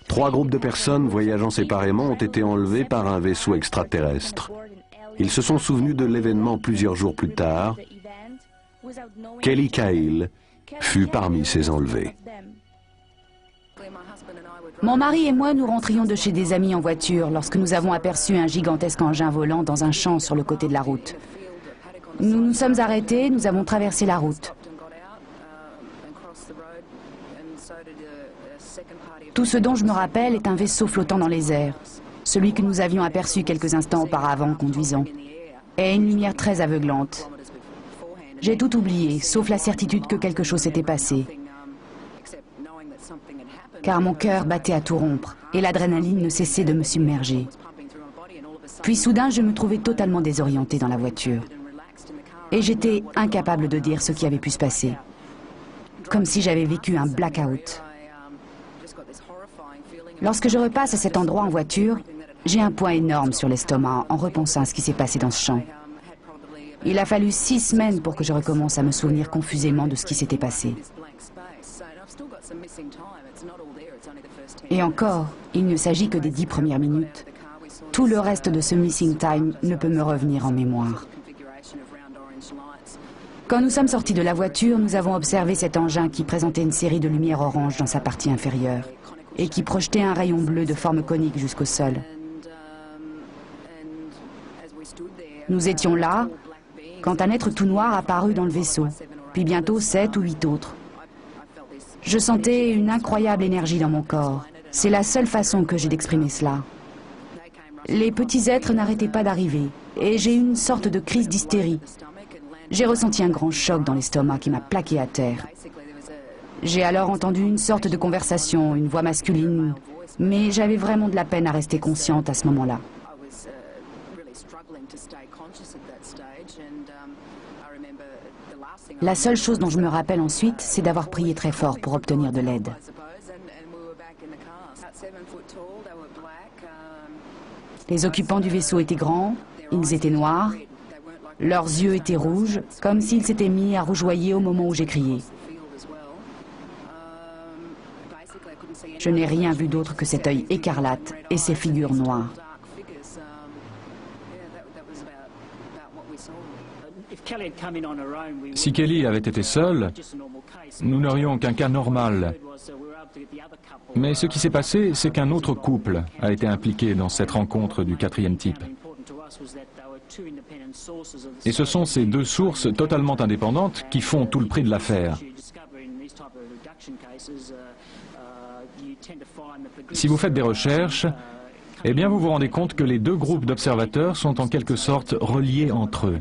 3 groupes de personnes voyageant séparément ont été enlevés par un vaisseau extraterrestre. Ils se sont souvenus de l'événement plusieurs jours plus tard. Kelly Cahill fut parmi ces enlevés. Mon mari et moi nous rentrions de chez des amis en voiture lorsque nous avons aperçu un gigantesque engin volant dans un champ sur le côté de la route. Nous nous sommes arrêtés, nous avons traversé la route. Tout ce dont je me rappelle est un vaisseau flottant dans les airs, celui que nous avions aperçu quelques instants auparavant conduisant, et une lumière très aveuglante. J'ai tout oublié, sauf la certitude que quelque chose s'était passé. Car mon cœur battait à tout rompre et l'adrénaline ne cessait de me submerger. Puis soudain, je me trouvais totalement désorientée dans la voiture. Et j'étais incapable de dire ce qui avait pu se passer. Comme si j'avais vécu un blackout. Lorsque je repasse à cet endroit en voiture, j'ai un poids énorme sur l'estomac en repensant à ce qui s'est passé dans ce champ. Il a fallu 6 semaines pour que je recommence à me souvenir confusément de ce qui s'était passé. Et encore, il ne s'agit que des 10 premières minutes. Tout le reste de ce missing time ne peut me revenir en mémoire. Quand nous sommes sortis de la voiture, nous avons observé cet engin qui présentait une série de lumières oranges dans sa partie inférieure et qui projetait un rayon bleu de forme conique jusqu'au sol. Nous étions là quand un être tout noir apparut dans le vaisseau, puis bientôt 7 ou 8 autres. Je sentais une incroyable énergie dans mon corps. C'est la seule façon que j'ai d'exprimer cela. Les petits êtres n'arrêtaient pas d'arriver et j'ai eu une sorte de crise d'hystérie. J'ai ressenti un grand choc dans l'estomac qui m'a plaqué à terre. J'ai alors entendu une sorte de conversation, une voix masculine, mais j'avais vraiment de la peine à rester consciente à ce moment-là. La seule chose dont je me rappelle ensuite, c'est d'avoir prié très fort pour obtenir de l'aide. Les occupants du vaisseau étaient grands, ils étaient noirs, leurs yeux étaient rouges, comme s'ils s'étaient mis à rougeoyer au moment où j'ai crié. Je n'ai rien vu d'autre que cet œil écarlate et ces figures noires. Si Kelly avait été seule, nous n'aurions qu'un cas normal. Mais ce qui s'est passé, c'est qu'un autre couple a été impliqué dans cette rencontre du 4e type. Et ce sont ces deux sources totalement indépendantes qui font tout le prix de l'affaire. Si vous faites des recherches, eh bien vous vous rendez compte que les deux groupes d'observateurs sont en quelque sorte reliés entre eux.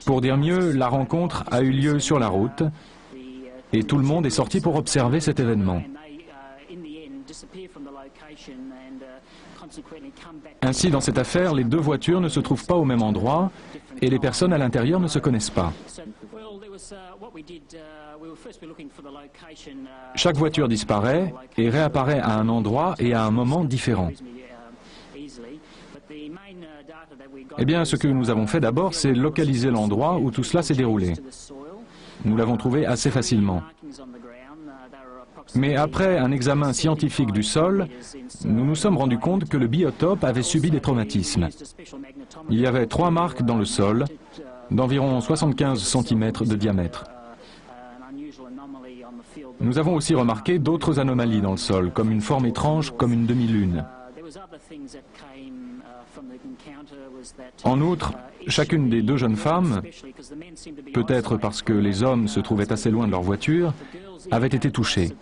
Pour dire mieux, la rencontre a eu lieu sur la route et tout le monde est sorti pour observer cet événement. Ainsi, dans cette affaire, les deux voitures ne se trouvent pas au même endroit et les personnes à l'intérieur ne se connaissent pas. Chaque voiture disparaît et réapparaît à un endroit et à un moment différent. Eh bien, ce que nous avons fait d'abord, c'est localiser l'endroit où tout cela s'est déroulé. Nous l'avons trouvé assez facilement. Mais après un examen scientifique du sol, nous nous sommes rendus compte que le biotope avait subi des traumatismes. Il y avait 3 marques dans le sol, d'environ 75 cm de diamètre. Nous avons aussi remarqué d'autres anomalies dans le sol, comme une forme étrange, comme une demi-lune. En outre, chacune des deux jeunes femmes, peut-être parce que les hommes se trouvaient assez loin de leur voiture, avait été touchée.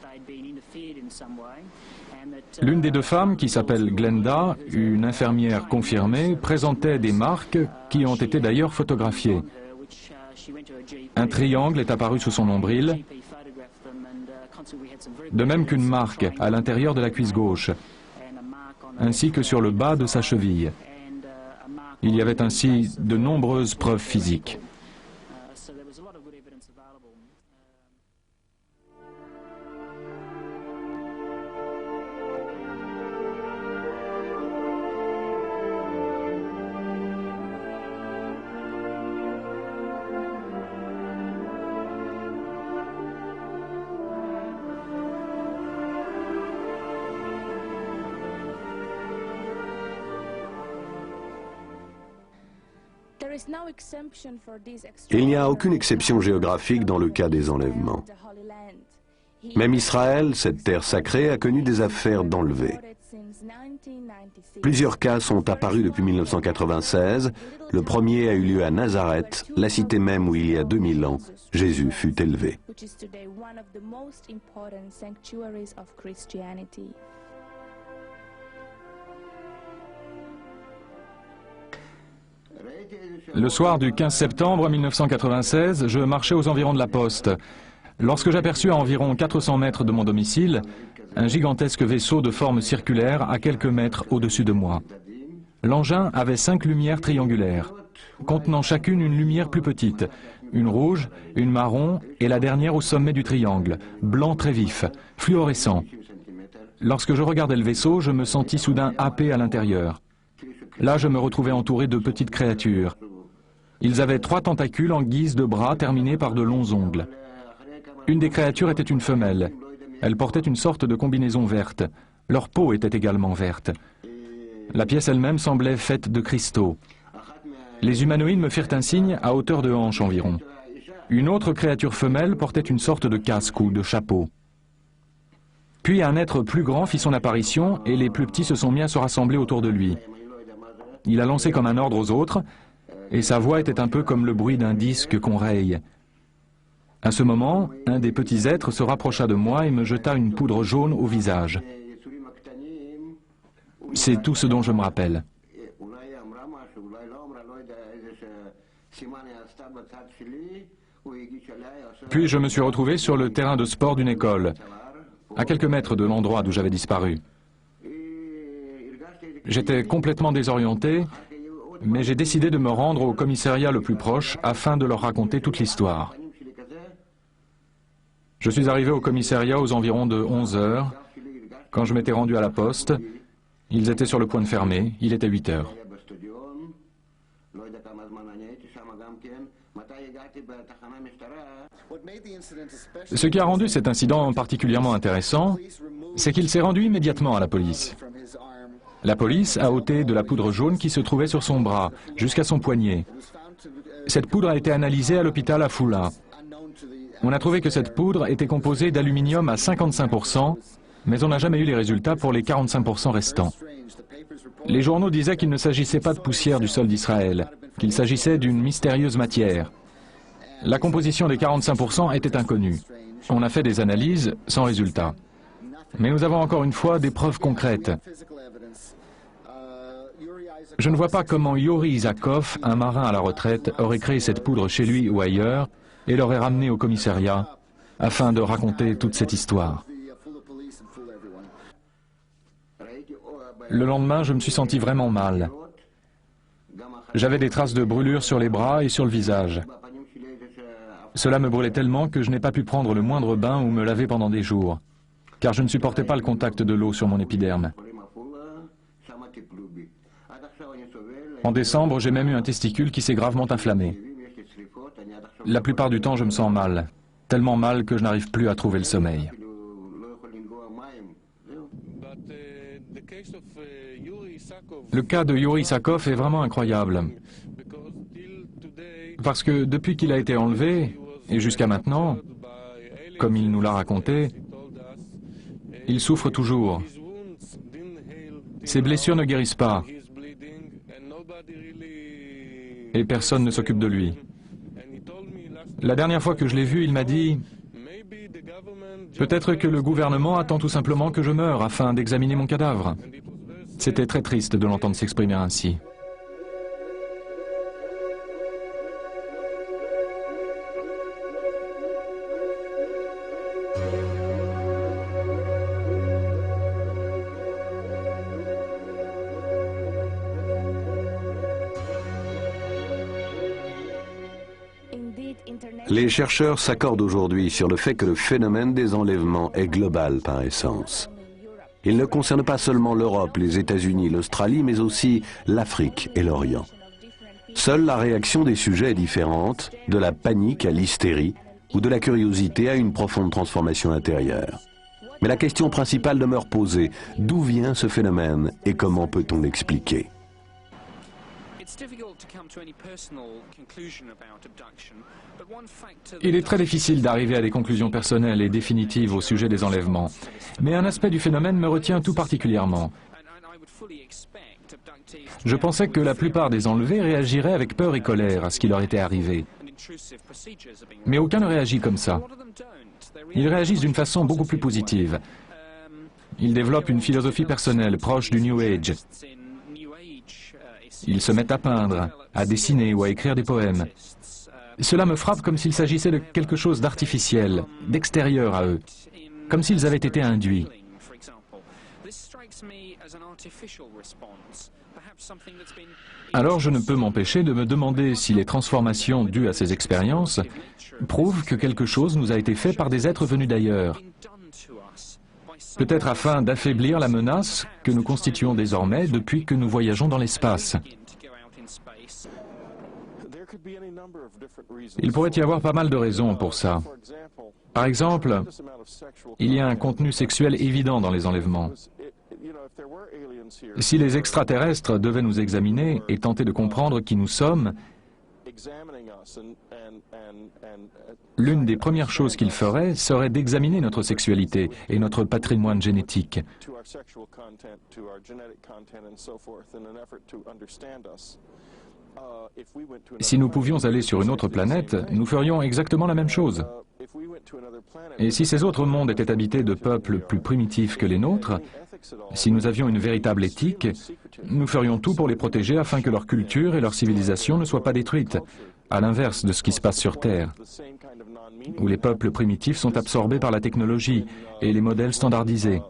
L'une des deux femmes, qui s'appelle Glenda, une infirmière confirmée, présentait des marques qui ont été d'ailleurs photographiées. Un triangle est apparu sous son nombril, de même qu'une marque à l'intérieur de la cuisse gauche, ainsi que sur le bas de sa cheville. Il y avait ainsi de nombreuses preuves physiques. Il n'y a aucune exception géographique dans le cas des enlèvements. Même Israël, cette terre sacrée, a connu des affaires d'enlevés. Plusieurs cas sont apparus depuis 1996. Le premier a eu lieu à Nazareth, la cité même où il y a 2000 ans, Jésus fut élevé. Le soir du 15 septembre 1996, je marchais aux environs de la poste, lorsque j'aperçus à environ 400 mètres de mon domicile un gigantesque vaisseau de forme circulaire à quelques mètres au-dessus de moi. L'engin avait 5 lumières triangulaires, contenant chacune une lumière plus petite, une rouge, une marron et la dernière au sommet du triangle, blanc très vif, fluorescent. Lorsque je regardais le vaisseau, je me sentis soudain happé à l'intérieur. Là, je me retrouvais entouré de petites créatures. Ils avaient 3 tentacules en guise de bras terminés par de longs ongles. Une des créatures était une femelle. Elle portait une sorte de combinaison verte. Leur peau était également verte. La pièce elle-même semblait faite de cristaux. Les humanoïdes me firent un signe à hauteur de hanche environ. Une autre créature femelle portait une sorte de casque ou de chapeau. Puis un être plus grand fit son apparition et les plus petits se sont mis à se rassembler autour de lui. Il a lancé comme un ordre aux autres et sa voix était un peu comme le bruit d'un disque qu'on raye. À ce moment, un des petits êtres se rapprocha de moi et me jeta une poudre jaune au visage. C'est tout ce dont je me rappelle. Puis je me suis retrouvé sur le terrain de sport d'une école, à quelques mètres de l'endroit d'où j'avais disparu. J'étais complètement désorienté, mais j'ai décidé de me rendre au commissariat le plus proche afin de leur raconter toute l'histoire. Je suis arrivé au commissariat aux environs de 11 heures. Quand je m'étais rendu à la poste, ils étaient sur le point de fermer, il était 8 heures. Ce qui a rendu cet incident particulièrement intéressant, c'est qu'il s'est rendu immédiatement à la police. La police a ôté de la poudre jaune qui se trouvait sur son bras, jusqu'à son poignet. Cette poudre a été analysée à l'hôpital à Foula. On a trouvé que cette poudre était composée d'aluminium à 55%, mais on n'a jamais eu les résultats pour les 45% restants. Les journaux disaient qu'il ne s'agissait pas de poussière du sol d'Israël, qu'il s'agissait d'une mystérieuse matière. La composition des 45% était inconnue. On a fait des analyses sans résultat. Mais nous avons encore une fois des preuves concrètes. Je ne vois pas comment Yuri Isakov, un marin à la retraite, aurait créé cette poudre chez lui ou ailleurs et l'aurait ramenée au commissariat afin de raconter toute cette histoire. Le lendemain, je me suis senti vraiment mal. J'avais des traces de brûlures sur les bras et sur le visage. Cela me brûlait tellement que je n'ai pas pu prendre le moindre bain ou me laver pendant des jours, car je ne supportais pas le contact de l'eau sur mon épiderme. En décembre, j'ai même eu un testicule qui s'est gravement inflammé. La plupart du temps, je me sens mal, tellement mal que je n'arrive plus à trouver le sommeil. Le cas de Yuri Isakov est vraiment incroyable, parce que depuis qu'il a été enlevé, et jusqu'à maintenant, comme il nous l'a raconté, il souffre toujours. Ses blessures ne guérissent pas, et personne ne s'occupe de lui. La dernière fois que je l'ai vu, il m'a dit « Peut-être que le gouvernement attend tout simplement que je meure afin d'examiner mon cadavre. » C'était très triste de l'entendre s'exprimer ainsi. Les chercheurs s'accordent aujourd'hui sur le fait que le phénomène des enlèvements est global par essence. Il ne concerne pas seulement l'Europe, les États-Unis, l'Australie, mais aussi l'Afrique et l'Orient. Seule la réaction des sujets est différente, de la panique à l'hystérie ou de la curiosité à une profonde transformation intérieure. Mais la question principale demeure posée. D'où vient ce phénomène et comment peut-on l'expliquer ? Il est très difficile d'arriver à des conclusions personnelles et définitives au sujet des enlèvements. Mais un aspect du phénomène me retient tout particulièrement. Je pensais que la plupart des enlevés réagiraient avec peur et colère à ce qui leur était arrivé. Mais aucun ne réagit comme ça. Ils réagissent d'une façon beaucoup plus positive. Ils développent une philosophie personnelle proche du New Age. Ils se mettent à peindre, à dessiner ou à écrire des poèmes. Cela me frappe comme s'il s'agissait de quelque chose d'artificiel, d'extérieur à eux, comme s'ils avaient été induits. Alors je ne peux m'empêcher de me demander si les transformations dues à ces expériences prouvent que quelque chose nous a été fait par des êtres venus d'ailleurs. Peut-être afin d'affaiblir la menace que nous constituons désormais depuis que nous voyageons dans l'espace. Il pourrait y avoir pas mal de raisons pour ça. Par exemple, il y a un contenu sexuel évident dans les enlèvements. Si les extraterrestres devaient nous examiner et tenter de comprendre qui nous sommes, l'une des premières choses qu'ils feraient serait d'examiner notre sexualité et notre patrimoine génétique. Si nous pouvions aller sur une autre planète, nous ferions exactement la même chose. Et si ces autres mondes étaient habités de peuples plus primitifs que les nôtres, si nous avions une véritable éthique, nous ferions tout pour les protéger afin que leur culture et leur civilisation ne soient pas détruites, à l'inverse de ce qui se passe sur Terre, où les peuples primitifs sont absorbés par la technologie et les modèles standardisés.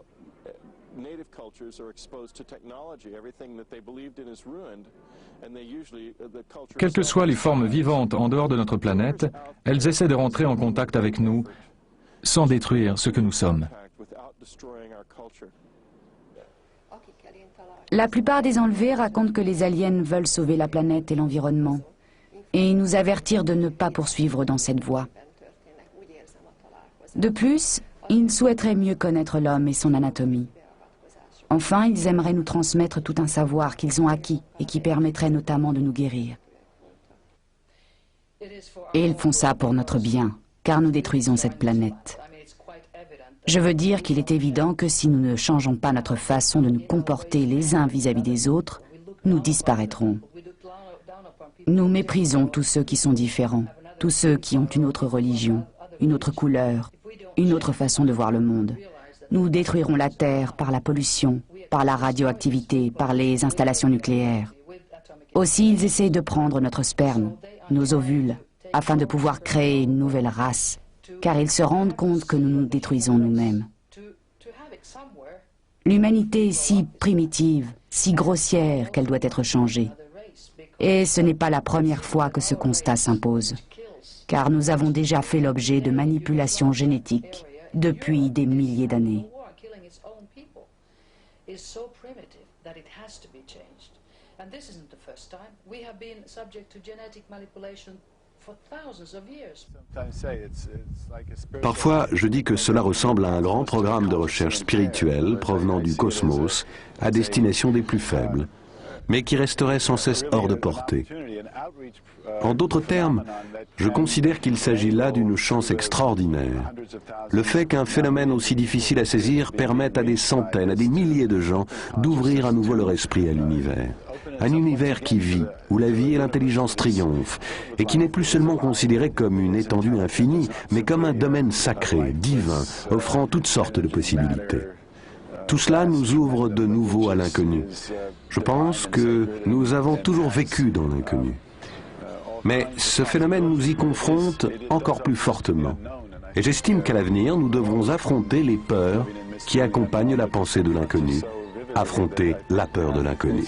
Quelles que soient les formes vivantes en dehors de notre planète, elles essaient de rentrer en contact avec nous sans détruire ce que nous sommes. La plupart des enlevés racontent que les aliens veulent sauver la planète et l'environnement, et nous avertir de ne pas poursuivre dans cette voie. De plus, ils souhaiteraient mieux connaître l'homme et son anatomie. Enfin, ils aimeraient nous transmettre tout un savoir qu'ils ont acquis et qui permettrait notamment de nous guérir. Et ils font ça pour notre bien, car nous détruisons cette planète. Je veux dire qu'il est évident que si nous ne changeons pas notre façon de nous comporter les uns vis-à-vis des autres, nous disparaîtrons. Nous méprisons tous ceux qui sont différents, tous ceux qui ont une autre religion, une autre couleur, une autre façon de voir le monde. Nous détruirons la Terre par la pollution, par la radioactivité, par les installations nucléaires. Aussi, ils essayent de prendre notre sperme, nos ovules, afin de pouvoir créer une nouvelle race, car ils se rendent compte que nous nous détruisons nous-mêmes. L'humanité est si primitive, si grossière qu'elle doit être changée. Et ce n'est pas la première fois que ce constat s'impose, car nous avons déjà fait l'objet de manipulations génétiques depuis des milliers d'années. Parfois, je dis que cela ressemble à un grand programme de recherche spirituelle provenant du cosmos à destination des plus faibles, mais qui resterait sans cesse hors de portée. En d'autres termes, je considère qu'il s'agit là d'une chance extraordinaire. Le fait qu'un phénomène aussi difficile à saisir permette à des centaines, à des milliers de gens d'ouvrir à nouveau leur esprit à l'univers. Un univers qui vit, où la vie et l'intelligence triomphent, et qui n'est plus seulement considéré comme une étendue infinie, mais comme un domaine sacré, divin, offrant toutes sortes de possibilités. Tout cela nous ouvre de nouveau à l'inconnu. Je pense que nous avons toujours vécu dans l'inconnu. Mais ce phénomène nous y confronte encore plus fortement. Et j'estime qu'à l'avenir, nous devrons affronter les peurs qui accompagnent la pensée de l'inconnu. Affronter la peur de l'inconnu.